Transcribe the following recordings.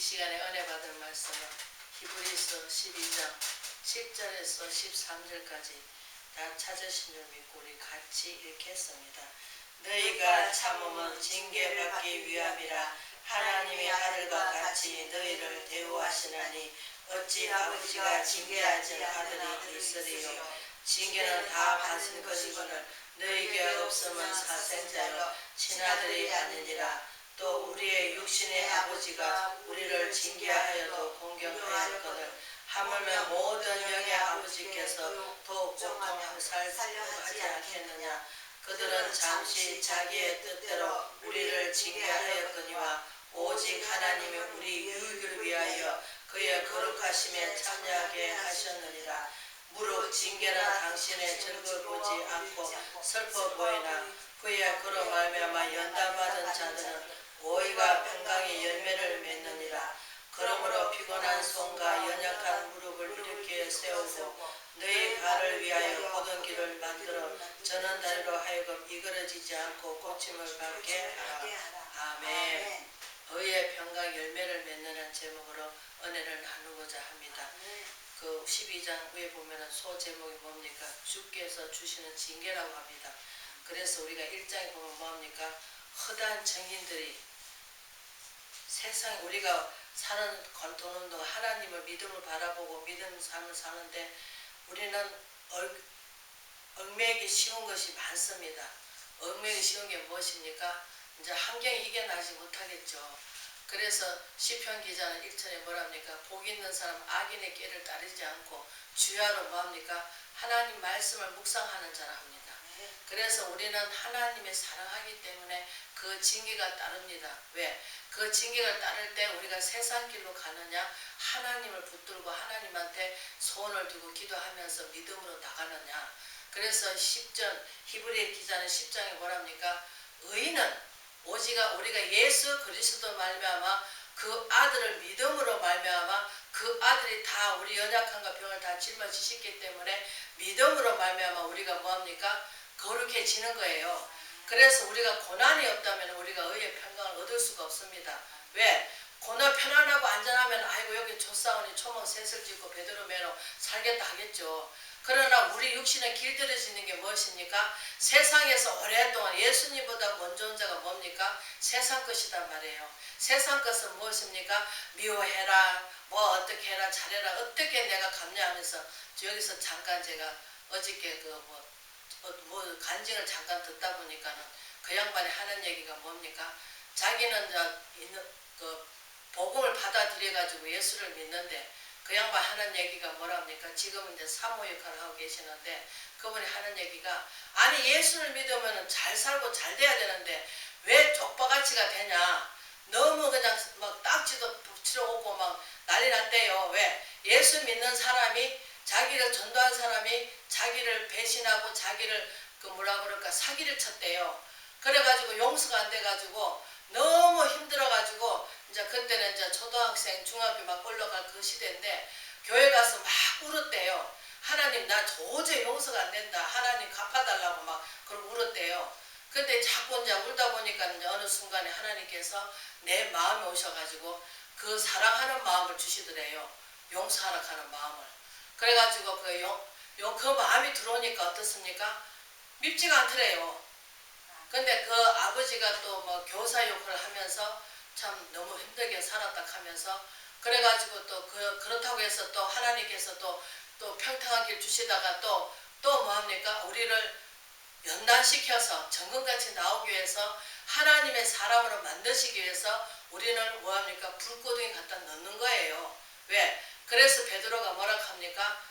시간에 은혜 받을 말씀은 히브리서 12장 7절에서 13절까지 다 찾으신 줄 믿고 우리 같이 읽겠습니다. 너희가 참음은 징계받기 위함이라 하나님의 아들과 같이 너희를 대우하시나니 어찌 아버지가 징계하지 아들이 있으리요. 징계는 다 받은 것이거늘 너희에게 없으면 사생자여 친아들이 아니니라. 또 우리의 육신의 아버지가 우리를 징계하여도 공경하였거늘 하물며 모든 영의 아버지께서 더욱 고통하려 하지 않겠느냐. 그들은 잠시 자기의 뜻대로 우리를 징계하였거니와 오직 하나님이 우리 유익을 위하여 그의 거룩하심에 참여하게 하셨느니라. 무릇 징계는 당신의 즐거워 보지 않고 슬퍼 보이나 후에 그로 말미암아 연단받은 자들은 오이가 평강의 열매를 맺느니라. 그러므로 피곤한 손과 연약한 무릎을 이렇게 세우고 너희 발을 위하여 고든 길을 만들어 저는 다리로 하여금 이그러지지 않고 고침을 받게 하라. 아멘. 의의 평강 열매를 맺는 제목으로 은혜를 나누고자 합니다. 그 12장 위에 보면 소제목이 뭡니까? 주께서 주시는 징계라고 합니다. 그래서 우리가 1장에 보면 뭡니까? 허다한 정인들이 세상에 우리가 사는 도는 동안 하나님을 믿음을 바라보고 믿음 삶을 사는데 우리는 얽매이기 쉬운 것이 많습니다. 얽매이기 쉬운 게 무엇입니까? 이제 환경이 이겨나지 못하겠죠. 그래서 시편 기자는 1절에 뭐랍니까? 복 있는 사람 악인의 길을 따르지 않고 주야로 뭐합니까? 하나님 말씀을 묵상하는 자라 합니다. 그래서 우리는 하나님의 사랑하기 때문에 그 징계가 따릅니다. 왜? 그 징계가 따를 때 우리가 세상 길로 가느냐 하나님을 붙들고 하나님한테 소원을 두고 기도하면서 믿음으로 나가느냐. 그래서 10전 히브리 기자는 10장에 뭐랍니까? 의인은 오직 우리가 예수 그리스도 말미암아 그 아들을 믿음으로 말미암아 그 아들이 다 우리 연약함과 병을 다 짊어지셨기 때문에 믿음으로 말미암아 우리가 뭐합니까? 거룩해지는 거예요. 그래서 우리가 고난이 없다면 우리가 의의 평강을 얻을 수가 없습니다. 왜? 고난 편안하고 안전하면 아이고 여기 조사원이 초목 셋을 짓고 베드로 매로 살겠다 하겠죠. 그러나 우리 육신에 길들여지는 게 무엇입니까? 세상에서 오랫동안 예수님보다 먼저 온 자가 뭡니까? 세상 것이단 말이에요. 세상 것은 무엇입니까? 미워해라, 뭐 어떻게 해라, 잘해라, 어떻게 내가 감내하면서 여기서 잠깐 제가 어저께 뭐 간증을 잠깐 듣다 보니까는 그 양반이 하는 얘기가 뭡니까? 자기는 그 복음을 받아들여 가지고 예수를 믿는데 그 양반 하는 얘기가 뭐랍니까? 지금은 이제 사모 역할을 하고 계시는데 그분이 하는 얘기가 아니 예수를 믿으면 잘 살고 잘 돼야 되는데 왜 족바가치가 되냐? 너무 그냥 막 딱지도 붙이러 오고 막 난리 났대요. 왜? 예수 믿는 사람이 자기를 전도한 사람이 자기를 배신하고 자기를 사기를 쳤대요. 그래가지고 용서가 안 돼가지고 너무 힘들어가지고 이제 그때는 이제 초등학생 중학교 막 올라갈 그 시대인데 교회 가서 막 울었대요. 하나님 나 도저히 용서가 안 된다. 하나님 갚아달라고 막 그러고 울었대요. 근데 자꾸 이제 울다 보니까 이제 어느 순간에 하나님께서 내 마음에 오셔가지고 그 사랑하는 마음을 주시더래요. 용서하라 하는 마음을. 그래가지고 그 마음이 들어오니까 어떻습니까? 밉지가 않더래요. 근데 그 아버지가 또 뭐 교사 역할을 하면서 참 너무 힘들게 살았다 하면서 그래가지고 또 그렇다고 해서 또 하나님께서 또 평탄한 길 주시다가 또 뭐합니까? 우리를 연단시켜서 정금같이 나오기 위해서 하나님의 사람으로 만드시기 위해서 우리는 뭐합니까? 불구덩이 갖다 넣는 거예요. 왜? 그래서 베드로가 뭐라 합니까?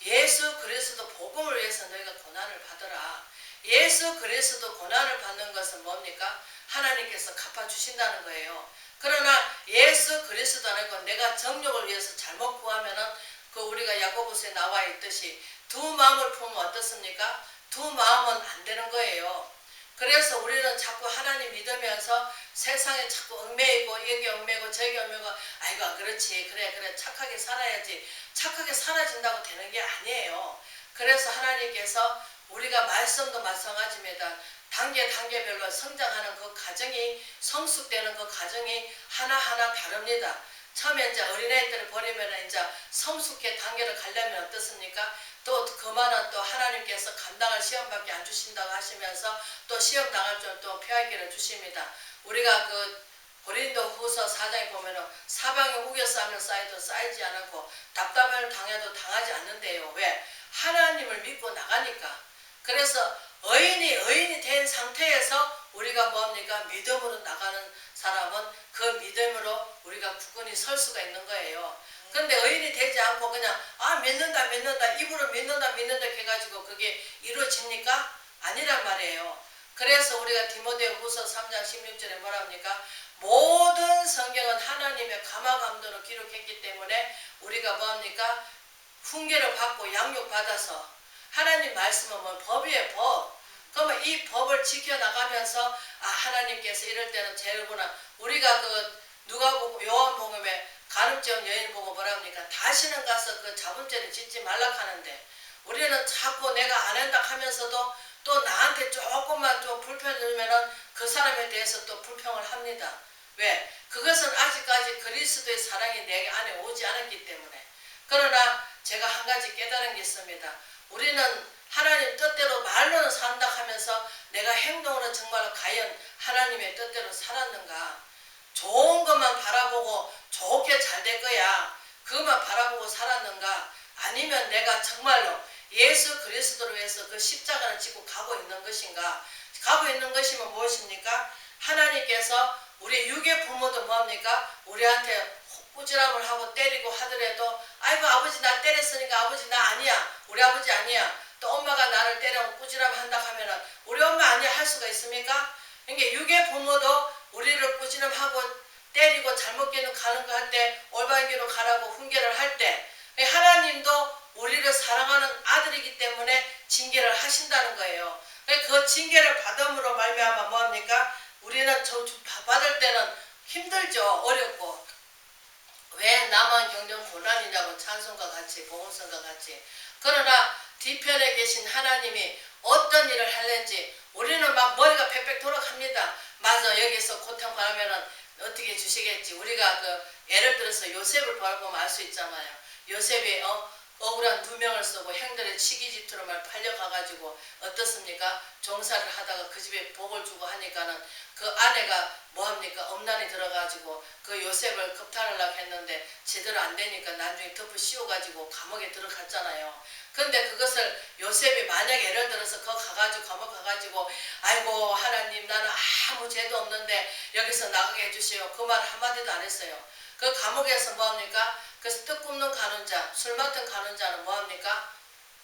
예수 그리스도 복음을 위해서 너희가 고난을 받으라. 예수 그리스도 고난을 받는 것은 뭡니까? 하나님께서 갚아주신다는 거예요. 그러나 예수 그리스도 아니고 내가 정욕을 위해서 잘못 구하면은 그 우리가 야고보서에 나와 있듯이 두 마음을 품으면 어떻습니까? 두 마음은 안 되는 거예요. 그래서 우리는 자꾸 하나님 믿으면서 세상에 자꾸 얽매이고 여기 얽매이고 저기 얽매이고 아이고 그렇지 그래 착하게 살아야지 착하게 살아진다고 되는 게 아니에요. 그래서 하나님께서 우리가 말씀도 마찬가지입니다. 단계별로 성장하는 그 과정이 성숙되는 그 과정이 하나하나 다릅니다. 처음에 이제 어린아이들을 버리면 이제 성숙의 단계를 가려면 어떻습니까? 또 그만한 또 하나님께서 감당할 시험밖에 안 주신다고 하시면서 또 시험 나갈 줄 또 피하기를 주십니다. 우리가 그 고린도 후서 4장에 보면은 사방에 우겨싸면 쌓여도 쌓이지 않았고 답답함을 당해도 당하지 않는데요. 왜? 하나님을 믿고 나가니까. 그래서 의인이 된 상태에서 우리가 뭡니까? 믿음으로 나가는 사람은 그 믿음으로 우리가 굳건히 설 수가 있는 거예요. 근데 의인이 되지 않고 그냥 믿는다 입으로 믿는다 해가지고 그게 이루어집니까? 아니란 말이에요. 그래서 우리가 디모데 후서 3장 16절에 뭐라 합니까? 모든 성경은 하나님의 감화감도로 기록했기 때문에 우리가 뭡니까? 훈계를 받고 양육받아서 하나님 말씀은 뭐 법이에요, 법. 그러면 이 법을 지켜나가면서 하나님께서 이럴 때는 제일구나. 우리가 그 누가복음 요한복음에 간음죄한 여인 보고 뭐라 합니까? 다시는 가서 그 자본죄를 짓지 말라 하는데 우리는 자꾸 내가 안 한다 하면서도 또 나한테 조금만 좀 불편을 주면은 그 사람에 대해서 또 불평을 합니다. 왜? 그것은 아직까지 그리스도의 사랑이 내 안에 오지 않았기 때문에. 그러나 제가 한 가지 깨달은 게 있습니다. 우리는 하나님 뜻대로 말로는 산다 하면서 내가 행동으로 정말 과연 하나님의 뜻대로 살았는가? 좋은 것만 바라보고 좋게 잘 될 거야. 그것만 바라보고 살았는가? 아니면 내가 정말로 예수 그리스도로 해서 그 십자가를 지고 가고 있는 것인가? 가고 있는 것이면 무엇입니까? 하나님께서 우리 육의 부모도 뭡니까? 우리한테 꾸지람을 하고 때리고 하더라도 아이고 아버지 나 때렸으니까 아버지 나 아니야. 우리 아버지 아니야. 또 엄마가 나를 때리고 꾸지람 한다 하면은 우리 엄마 아니야 할 수가 있습니까? 그러니까 육의 부모도 우리를 꾸지람하고 때리고 잘못 가는 거 할 때 올바른 길로 가라고 훈계를 할 때 하나님도 우리를 사랑하는 아들이기 때문에 징계를 하신다는 거예요. 그 징계를 받음으로 말미암아 뭐합니까? 우리는 받을 때는 힘들죠. 어렵고. 왜 나만 경정 곤란이냐고 찬송과 같이 복음성과 같이. 그러나 뒤편에 계신 하나님이 어떤 일을 하는지 우리는 막 머리가 빽빽 돌아갑니다. 맞아 여기서 고통 받으면은 어떻게 주시겠지. 우리가 그 예를 들어서 요셉을 보면 알 수 있잖아요. 요셉이 억울한 누명을 쓰고 형들의 치기집투로만 팔려가가지고 어떻습니까? 종살이를 하다가 그 집에 복을 주고 하니까는 그 아내가 뭐합니까? 엄난이 들어가지고 그 요셉을 급탈하려고 했는데 제대로 안 되니까 나중에 덮어 씌워가지고 감옥에 들어갔잖아요. 근데 그것을 요셉이 만약에 예를 들어서 가가지고 감옥 가가지고 아이고 하나님 나는 아무 죄도 없는데 여기서 나가게 해주세요. 그 말 한마디도 안 했어요. 그 감옥에서 뭐합니까? 그래서 뜻 굽는 간혼자, 술 맡은 간혼자는 뭐합니까?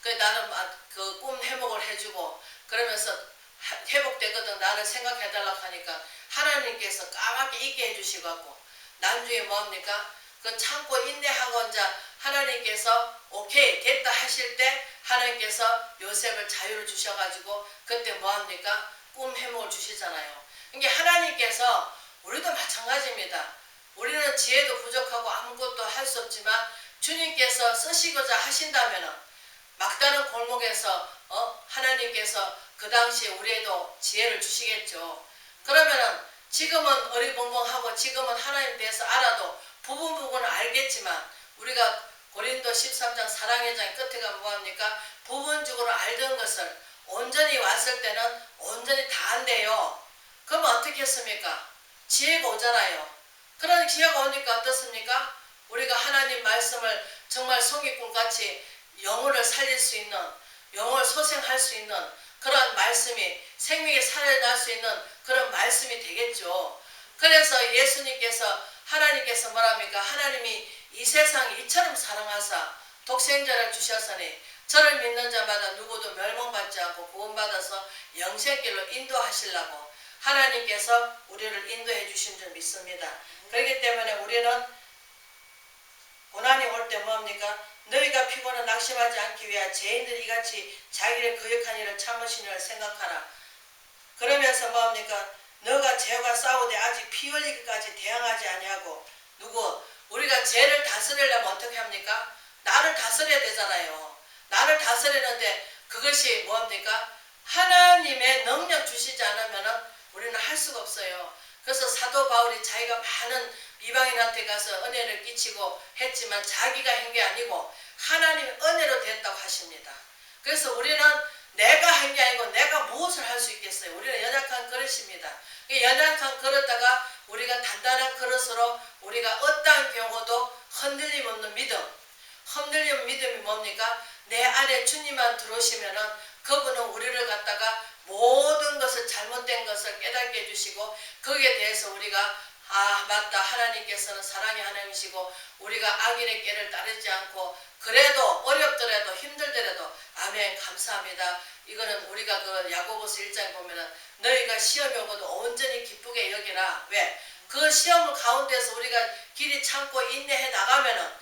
그 나는 그 꿈 회복을 해주고 그러면서 회복되거든 나를 생각해달라고 하니까 하나님께서 까맣게 있게 해주시고 나중에 뭐합니까? 그 참고 인내하고 이제 하나님께서 오케이 됐다 하실 때 하나님께서 요셉을 자유를 주셔가지고 그때 뭐합니까? 꿈 회복을 주시잖아요. 그러니까 하나님께서 우리도 마찬가지입니다. 우리는 지혜도 부족하고 아무것도 할 수 없지만 주님께서 쓰시고자 하신다면 막다른 골목에서 하나님께서 그 당시에 우리에도 지혜를 주시겠죠. 그러면은 지금은 어리벙벙하고 지금은 하나님 대해서 알아도 부분은 알겠지만 우리가 고린도 13장 사랑의 장 끝에 가면 뭐합니까? 부분적으로 알던 것을 온전히 왔을 때는 온전히 다 안돼요. 그러면 어떻게 했습니까? 지혜가 오잖아요. 그런 지혜가 오니까 어떻습니까? 우리가 하나님 말씀을 정말 송이꾼같이 영혼을 살릴 수 있는 영혼을 소생할 수 있는 그런 말씀이 생명이 살아날 수 있는 그런 말씀이 되겠죠. 그래서 예수님께서 하나님께서 뭐랍니까? 하나님이 이 세상 이처럼 사랑하사 독생자를 주셨으니 저를 믿는 자마다 누구도 멸망받지 않고 구원받아서 영생길로 인도하시려고 하나님께서 우리를 인도해 주신 줄 믿습니다. 그렇기 때문에 우리는 고난이 올 때 뭐합니까? 너희가 피곤해 낙심하지 않기 위하여 죄인들이 이같이 자기를 거역한 일을 참으시니를 생각하라. 그러면서 뭐합니까? 너가 죄와 싸우되 아직 피 흘리기까지 대항하지 아니하고 누구? 우리가 죄를 다스리려면 어떻게 합니까? 나를 다스려야 되잖아요. 나를 다스리는데 그것이 뭐합니까? 하나님의 능력 주시지 않으면 우리는 할 수가 없어요. 그래서 사도 바울이 자기가 많은 이방인한테 가서 은혜를 끼치고 했지만 자기가 한 게 아니고 하나님의 은혜로 됐다고 하십니다. 그래서 우리는 내가 한 게 아니고 내가 무엇을 할 수 있겠어요. 우리는 연약한 그릇입니다. 연약한 그릇다가 우리가 단단한 그릇으로 우리가 어떠한 경우도 흔들림 없는 믿음. 흔들림 없는 믿음이 뭡니까? 내 안에 주님만 들어오시면은 그분은 우리를 갖다가 모든 것을 잘못된 것을 깨닫게 해주시고 거기에 대해서 우리가 맞다, 하나님께서는 사랑의 하나님이시고 우리가 악인의 깨를 따르지 않고 그래도 어렵더라도 힘들더라도 아멘 감사합니다. 이거는 우리가 그 야고보서 1장에 보면은 너희가 시험이 오고도 온전히 기쁘게 여기라. 왜? 그 시험을 가운데서 우리가 길이 참고 인내해 나가면은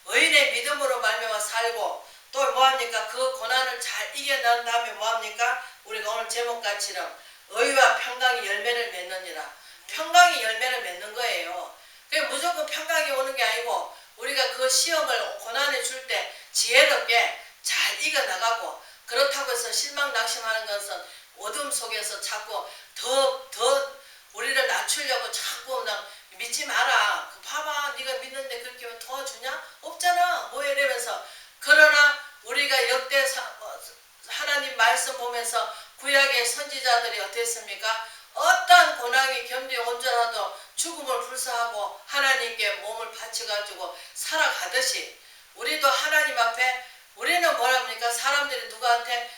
의인의 믿음으로 말미암아 살고 또 뭐합니까? 그 고난을 잘 이겨낸 다음에 뭐합니까? 우리가 오늘 제목같이는 의와 평강이 열매를 맺느니라. 평강이 열매를 맺는 거예요. 그게 무조건 평강이 오는 게 아니고 우리가 그 시험을 고난을 줄 때 지혜롭게 잘 이겨나가고 그렇다고 해서 실망 낙심하는 것은 어둠 속에서 자꾸 더 우리를 낮추려고 자꾸 믿지 마라. 봐봐 네가 믿는데 그렇게 하면 도와주냐? 없잖아. 뭐 이러면서 그러나 우리가 역대 하나님 말씀 보면서 구약의 선지자들이 어땠습니까? 어떠한 고난이 견디어 온전하도 죽음을 불사하고 하나님께 몸을 바쳐가지고 살아가듯이 우리도 하나님 앞에 우리는 뭐랍니까? 사람들이 누구한테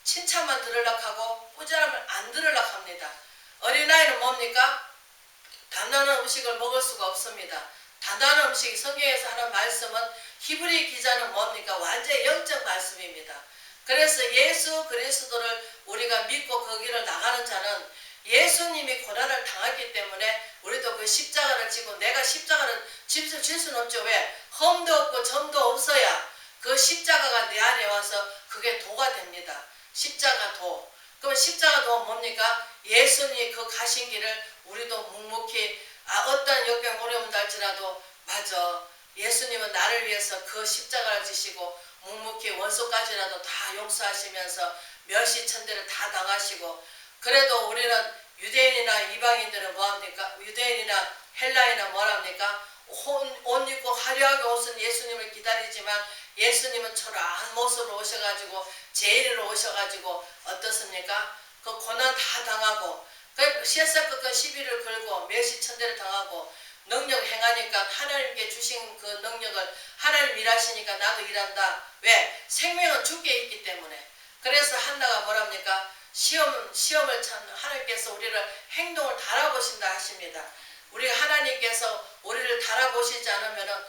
칭찬만 들으려고 하고 꾸지람을 안 들으려고 합니다. 어린아이는 뭡니까? 단단한 음식을 먹을 수가 없습니다. 단단한 음식이 성경에서 하는 말씀은 히브리 기자는 뭡니까? 완전히 영적 말씀입니다. 그래서 예수 그리스도를 우리가 믿고 그 길을 나가는 자는 예수님이 고난을 당했기 때문에 우리도 그 십자가를 지고 내가 십자가를 질 수는 없죠. 왜? 험도 없고 점도 없어야 그 십자가가 내 안에 와서 그게 도가 됩니다. 십자가 도. 그럼 십자가 도 뭡니까? 예수님이 그 가신 길을 우리도 묵묵히 어떤 역경 어려움 달지라도 맞아. 예수님은 나를 위해서 그 십자가를 지시고 묵묵히 원수까지라도 다 용서하시면서 멸시천대를 다 당하시고 그래도 우리는 유대인이나 이방인들은 뭐합니까? 유대인이나 헬라인이나 뭐랍니까? 옷 입고 화려하게 옷은 예수님을 기다리지만 예수님은 초라한 모습으로 오셔가지고 제일로 오셔가지고 어떻습니까? 그 고난 다 당하고 그 시에서끝 시비를 걸고 멸시천대를 당하고 능력 행하니까 하나님께 주신 그 능력을 하나님 일하시니까 나도 일한다. 왜? 생명은 주께 있기 때문에. 그래서 한나가 뭐랍니까? 시험을 참 하나님께서 우리를 행동을 달아보신다 하십니다. 우리 하나님께서 우리를 달아보시지 않으면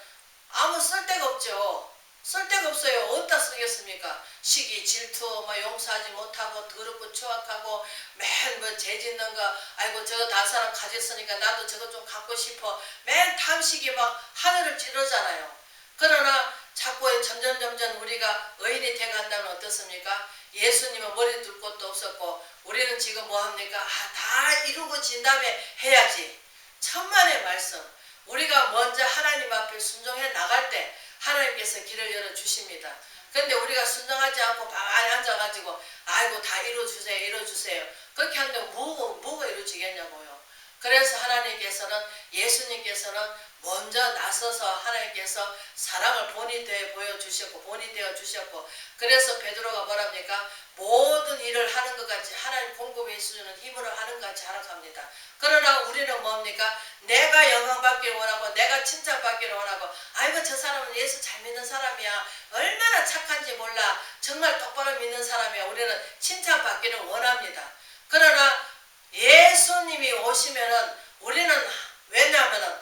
아무 쓸데가 없죠. 쓸데가 없어요. 어디다 쓰겠습니까? 시기, 질투, 용서하지 못하고 더럽고 추악하고 맨 죄 짓는 거 아이고 저거 다른 사람 가졌으니까 나도 저거 좀 갖고 싶어. 맨 탐식이 하늘을 찌르잖아요. 그러나 자꾸 점점 우리가 의인이 돼간다면 어떻습니까? 예수님은 머리 둘 곳도 없었고 우리는 지금 뭐합니까? 다 이루고 진 다음에 해야지. 천만의 말씀. 우리가 먼저 하나님 앞에 순종해 나갈 때 하나님께서 길을 열어주십니다. 그런데 우리가 순종하지 않고 가만히 앉아가지고 아이고 다 이루어주세요. 그렇게 하는데 뭐가 이루어지겠냐고요. 그래서 하나님께서는 예수님께서는 먼저 나서서 하나님께서 사랑을 본이 되어 보여주셨고 본이 되어 주셨고 그래서 베드로가 뭐랍니까? 모든 일을 하는 것 같이 하나님 공급해 주시는 힘으로 하는 것 같이 하락합니다. 그러나 우리는 뭡니까? 내가 영광받기를 원하고 내가 칭찬받기를 원하고 아이고 저 사람은 예수 잘 믿는 사람이야. 얼마나 착한지 몰라. 정말 똑바로 믿는 사람이야. 우리는 칭찬받기를 원합니다. 그러나 예수님이 오시면은 우리는 왜냐하면은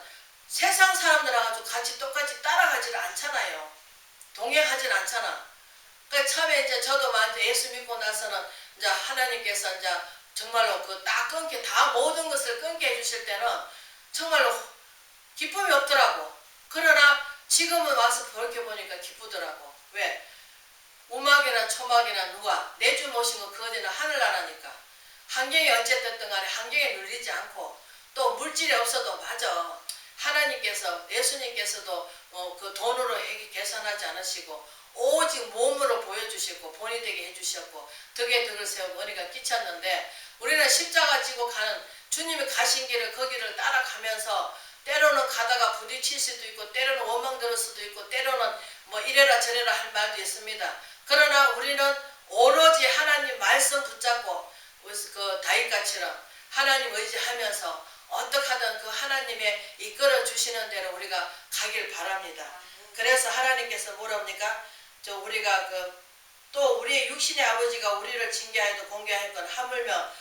세상 사람들하고 같이 똑같이 따라가지를 않잖아요. 동행하지는 않잖아. 그러니까 처음에 이제 저도 예수 믿고 나서는 이제 하나님께서 이제 정말로 그 딱 끊게 다 모든 것을 끊게 해주실 때는 정말로 기쁨이 없더라고. 그러나 지금은 와서 그렇게 보니까 기쁘더라고. 왜? 우막이나 초막이나 누가 내 주 모신 거 그거는 하늘나라니까. 환경이 어쨌든 간에 환경에 눌리지 않고 또 물질이 없어도 맞아. 하나님께서 예수님께서도 그 돈으로 계산하지 않으시고 오직 몸으로 보여주셨고 본이 되게 해주셨고 덕에 덕을 세우고 은혜가 끼쳤는데 우리는 십자가 지고 가는 주님이 가신 길을 거기를 따라가면서 때로는 가다가 부딪힐 수도 있고 때로는 원망 들을 수도 있고 때로는 뭐 이래라 저래라 할 말도 있습니다. 그러나 우리는 오로지 하나님 말씀 붙잡고 그 다윗같이는 하나님 의지하면서 어떻게 하든 그 하나님의 이끌어 주시는 대로 우리가 가길 바랍니다. 그래서 하나님께서 뭐랍니까? 우리가 또 우리의 육신의 아버지가 우리를 징계하여도 공개하였건 하물며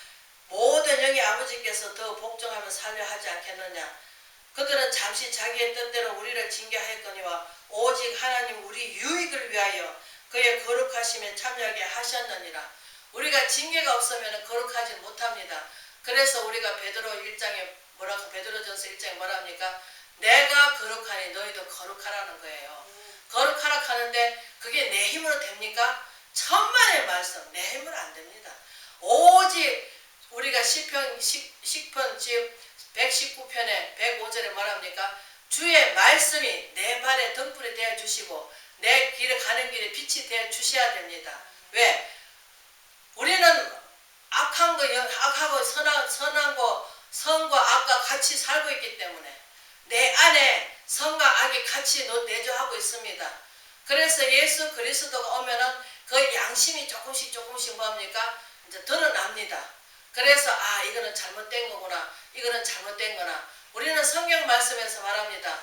모든 영의 아버지께서 더 복종하며 살려 하지 않겠느냐. 그들은 잠시 자기의 뜻대로 우리를 징계하였거니와 오직 하나님 우리 유익을 위하여 그의 거룩하심에 참여하게 하셨느니라. 우리가 징계가 없으면 거룩하지 못합니다. 그래서 우리가 베드로 1장에 베드로전서 1장에 뭐랍니까? 내가 거룩하니 너희도 거룩하라는 거예요. 거룩하라 하는데 그게 내 힘으로 됩니까? 천만의 말씀 내 힘으로 안 됩니다. 오직 우리가 시편 119편에 105절에 뭐랍니까? 주의 말씀이 내 발에 등불이 되어 주시고 내 길에 가는 길에 빛이 되어 주셔야 됩니다. 왜? 우리는 악하고 선과 악과 같이 살고 있기 때문에 내 안에 선과 악이 같이 내조하고 있습니다. 그래서 예수 그리스도가 오면은 그 양심이 조금씩 뭡니까? 이제 드러납니다. 그래서 이거는 잘못된 거구나. 이거는 잘못된 거나. 우리는 성경 말씀에서 말합니다.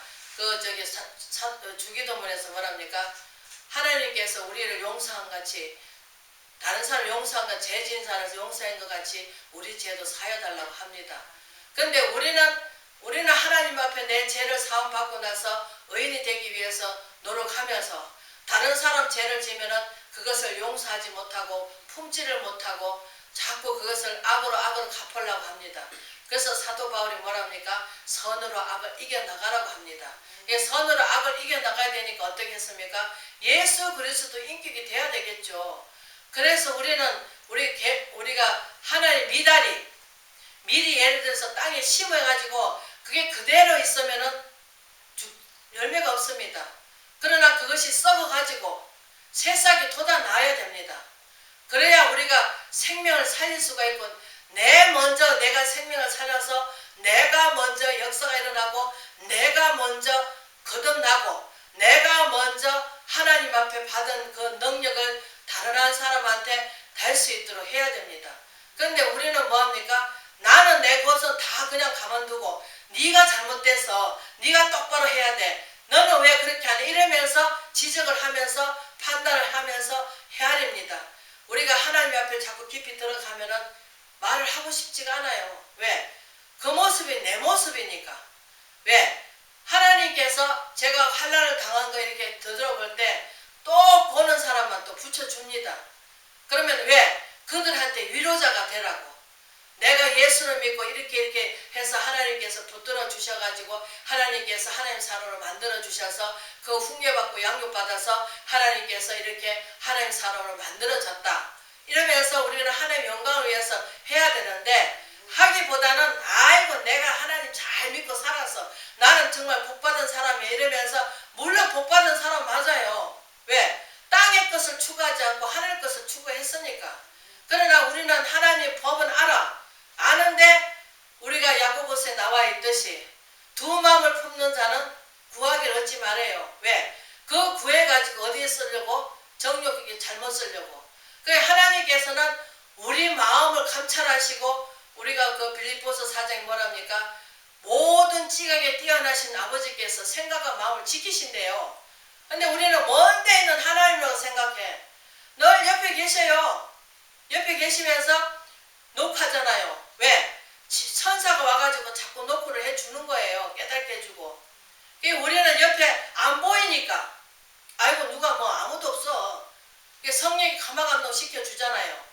주기도문에서 말합니까? 하나님께서 우리를 용서한 같이 다른 사람 용서한 것, 죄 지은 사람을 용서한 것 같이 우리 죄도 사여달라고 합니다. 그런데 우리는 하나님 앞에 내 죄를 사함받고 나서 의인이 되기 위해서 노력하면서 다른 사람 죄를 지면은 그것을 용서하지 못하고 품지를 못하고 자꾸 그것을 악으로 갚으려고 합니다. 그래서 사도 바울이 뭐랍니까? 선으로 악을 이겨나가라고 합니다. 선으로 악을 이겨나가야 되니까 어떻게 했습니까? 예수 그리스도 인격이 돼야 되겠죠. 그래서 우리가 하나의 미리 예를 들어서 땅에 심어가지고 그게 그대로 있으면은 열매가 없습니다. 그러나 그것이 썩어가지고 새싹이 돋아나야 됩니다. 그래야 우리가 생명을 살릴 수가 있고 먼저 내가 생명을 살려서 내가 먼저 역사가 일어나고 내가 먼저 거듭나고 내가 먼저 하나님 앞에 받은 그 능력을 다른 사람한테 달 수 있도록 해야 됩니다. 그런데 우리는 뭐합니까? 나는 내 것은 다 그냥 가만두고 네가 잘못돼서 네가 똑바로 해야 돼. 너는 왜 그렇게 하니? 이러면서 지적을 하면서 판단을 하면서 헤아립니다. 우리가 하나님 앞에 자꾸 깊이 들어가면은 말을 하고 싶지가 않아요. 왜? 그 모습이 내 모습이니까. 왜? 하나님께서 제가 환난을 당한 거 이렇게 되돌아볼 때 또 보는 사람만 또 붙여줍니다. 그러면 왜? 그들한테 위로자가 되라고. 내가 예수를 믿고 이렇게 해서 하나님께서 붙들어 주셔가지고 하나님께서 하나님 사람으로 만들어 주셔서 그 훈계받고 양육받아서 하나님께서 이렇게 하나님 사람으로 만들어졌다. 이러면서 우리는 하나님 영광을 위해서 해야 되는데 하기보다는 아이고 내가 하나님 잘 믿고 살아서 나는 정말 복받은 사람이야 이러면서 물론 복받은 사람 맞아요. 왜? 땅의 것을 추구하지 않고 하늘 것을 추구했으니까. 그러나 우리는 하나님의 법은 아는데 우리가 야고보서에 나와 있듯이 두 마음을 품는 자는 구하기를 얻지 말아요. 왜? 그 구해가지고 어디에 쓰려고? 정욕에 잘못 쓰려고. 그 하나님께서는 우리 마음을 감찰하시고 우리가 그 빌립보서 4장에 뭐랍니까? 모든 지각에 뛰어나신 아버지께서 생각과 마음을 지키신대요. 근데 우리는 먼 데 있는 하나님이라고 생각해. 늘 옆에 계셔요. 옆에 계시면서 녹화잖아요. 왜? 천사가 와가지고 자꾸 녹화를 해주는 거예요. 깨닫게 해주고. 우리는 옆에 안 보이니까 아이고 누가 아무도 없어. 성령이 가마감독 시켜주잖아요.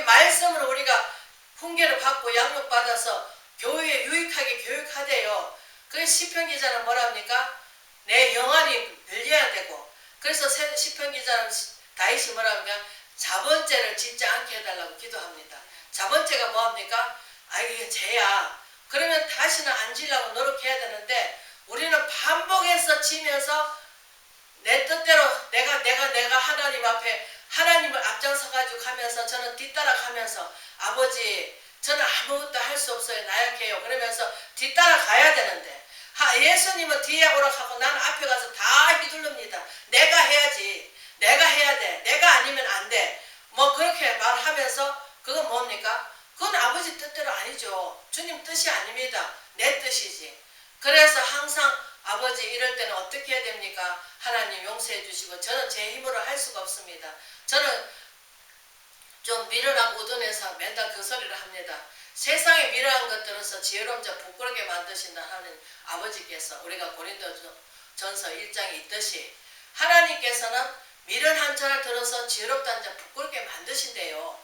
말씀으로 우리가 훈계를 받고 양육받아서 교회에 유익하게 교육하대요. 시편 기자는 뭐랍니까? 내 영안이 늘려야 되고. 그래서 시편 기자는 다윗이 뭐랍니까? 자번죄를 짓지 않게 해달라고 기도합니다. 자번죄가 뭐합니까? 이게 죄야. 그러면 다시는 안 지려고 노력해야 되는데 우리는 반복해서 지면서 내 뜻대로 내가 하나님 앞에 하나님을 앞장서 가지고 가면서 저는 뒤따라 가면서 아버지 저는 아무것도 할 수 없어요. 나약해요. 그러면서 뒤따라 가야 되는데 예수님은 뒤에 오락하고 나는 앞에 가서 다 휘둘릅니다. 내가 해야지. 내가 해야 돼. 내가 아니면 안 돼. 뭐 그렇게 말하면서 그건 뭡니까? 그건 아버지 뜻대로 아니죠. 주님 뜻이 아닙니다. 내 뜻이지. 그래서 항상 아버지 이럴 때는 어떻게 해야 됩니까? 하나님 용서해 주시고 저는 제 힘으로 할 수가 없습니다. 저는 좀 미련하고 우둔해서 맨날 그 소리를 합니다. 세상에 미련한 것들은서 지혜로운 자 부끄럽게 만드신다 하는 아버지께서 우리가 고린도전서 1장에 있듯이 하나님께서는 미련한 자를 들어서 지혜롭다는 자 부끄럽게 만드신대요.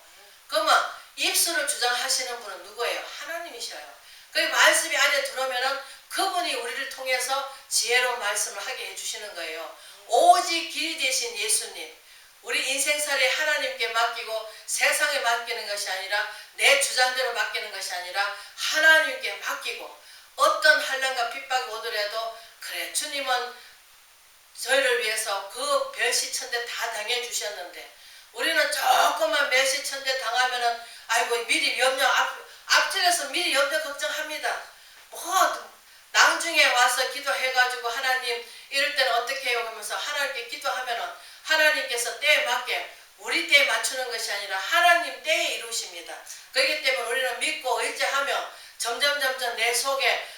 그러면 입술을 주장하시는 분은 누구예요? 하나님이셔요. 그 말씀이 안에 들어오면은 그분이 우리를 통해서 지혜로운 말씀을 하게 해주시는 거예요. 오직 길이 되신 예수님, 우리 인생살이 하나님께 맡기고 세상에 맡기는 것이 아니라 내 주장대로 맡기는 것이 아니라 하나님께 맡기고 어떤 환난과 핍박이 오더라도 그래 주님은 저희를 위해서 그 멸시천대 다 당해주셨는데 우리는 조금만 멸시천대 당하면은 아이고 미리 염려 앞질에서 미리 염려 걱정합니다. 뭐 낭중에 와서 기도해가지고 하나님 이럴 때는 어떻게 해요? 그러면서 하나님께 기도하면은 하나님께서 때에 맞게 우리 때에 맞추는 것이 아니라 하나님 때에 이루십니다. 그렇기 때문에 우리는 믿고 의지하며 점점 내 속에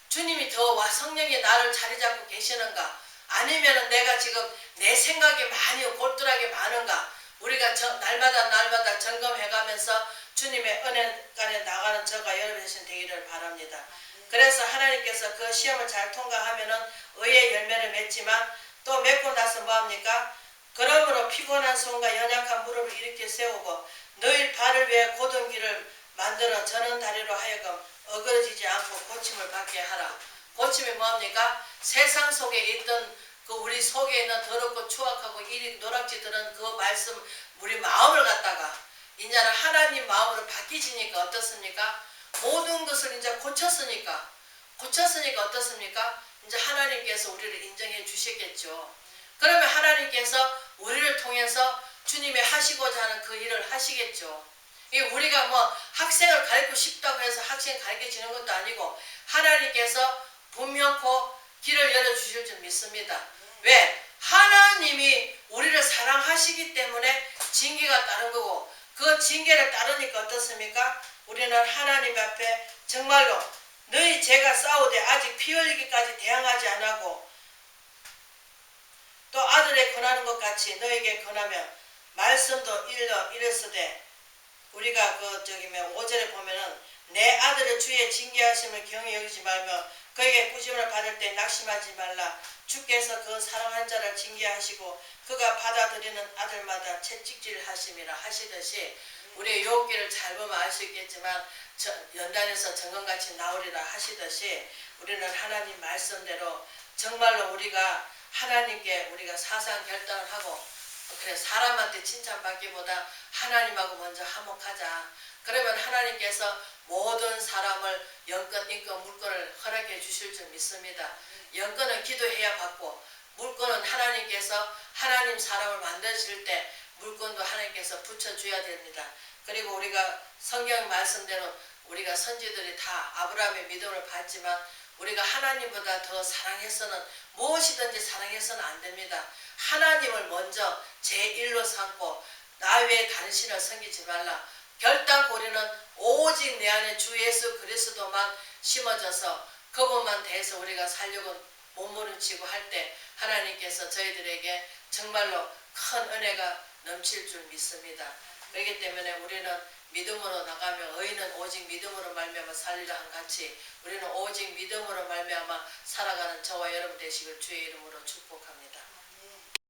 주님이 더 성령이 나를 자리 잡고 계시는가 아니면은 내가 지금 내 생각이 많이 골똘하게 많은가 우리가 날마다 점검해가면서 주님의 은혜간에 나가는 저가 여러분 되신 되기를 바랍니다. 그래서 하나님께서 그 시험을 잘 통과하면은 의의 열매를 맺지만 또 맺고 나서 뭐합니까? 그러므로 피곤한 손과 연약한 무릎을 일으켜 세우고 너희 발을 위해 곧은 길을 만들어 저는 다리로 하여금 어그러지지 않고 고침을 받게 하라. 고침이 뭐합니까? 세상 속에 있던 그 우리 속에 있는 더럽고 추악하고 이리 노락지들은 그 말씀 우리 마음을 갖다가 이제는 하나님 마음으로 바뀌지니까 어떻습니까? 모든 것을 이제 고쳤으니까 어떻습니까? 이제 하나님께서 우리를 인정해 주시겠죠. 그러면 하나님께서 우리를 통해서 주님이 하시고자 하는 그 일을 하시겠죠. 우리가 뭐 학생을 가르치고 싶다고 해서 학생 가르쳐주는 것도 아니고 하나님께서 분명코 길을 열어주실 줄 믿습니다. 왜? 하나님이 우리를 사랑하시기 때문에 징계가 따른 거고 그 징계를 따르니까 어떻습니까? 우리는 하나님 앞에 정말로 너희 죄가 싸우되 아직 피 흘리기까지 대항하지 않고 또 아들에 권하는 것 같이 너에게 권하며 말씀도 이르으되 우리가 5절에 보면은 내 아들을 주의 징계하심을 경히 여기지 말며 그에게 꾸심을 받을 때 낙심하지 말라. 주께서 그 사랑한 자를 징계하시고 그가 받아들이는 아들마다 채찍질하심이라 하시듯이 우리의 유혹기를 잘 보면 알 수 있겠지만 연단에서 정금같이 나오리라 하시듯이 우리는 하나님 말씀대로 정말로 우리가 하나님께 우리가 사상 결단을 하고 그래 사람한테 칭찬받기보다 하나님하고 먼저 화목하자. 그러면 하나님께서 모든 사람을 영권, 인권, 물권을 허락해 주실 줄 믿습니다. 영권은 기도해야 받고 물권은 하나님께서 하나님 사람을 만드실 때 물권도 하나님께서 붙여줘야 됩니다. 그리고 우리가 성경 말씀대로 우리가 선지들이 다 아브라함의 믿음을 받지만 우리가 하나님보다 더 사랑해서는 무엇이든지 사랑해서는 안 됩니다. 하나님을 먼저 제1로 삼고 나 외에 다른 신을 섬기지 말라. 결단코 우리는 오직 내 안에 주 예수 그리스도만 심어져서 그분만 대해서 우리가 살려고 몸부림치고 할 때 하나님께서 저희들에게 정말로 큰 은혜가 넘칠 줄 믿습니다. 그렇기 때문에 우리는 믿음으로 나가며 의인은 오직 믿음으로 말미암아 살리라 한 같이 우리는 오직 믿음으로 말미암아 살아가는 저와 여러분 되시길 주의 이름으로 축복합니다.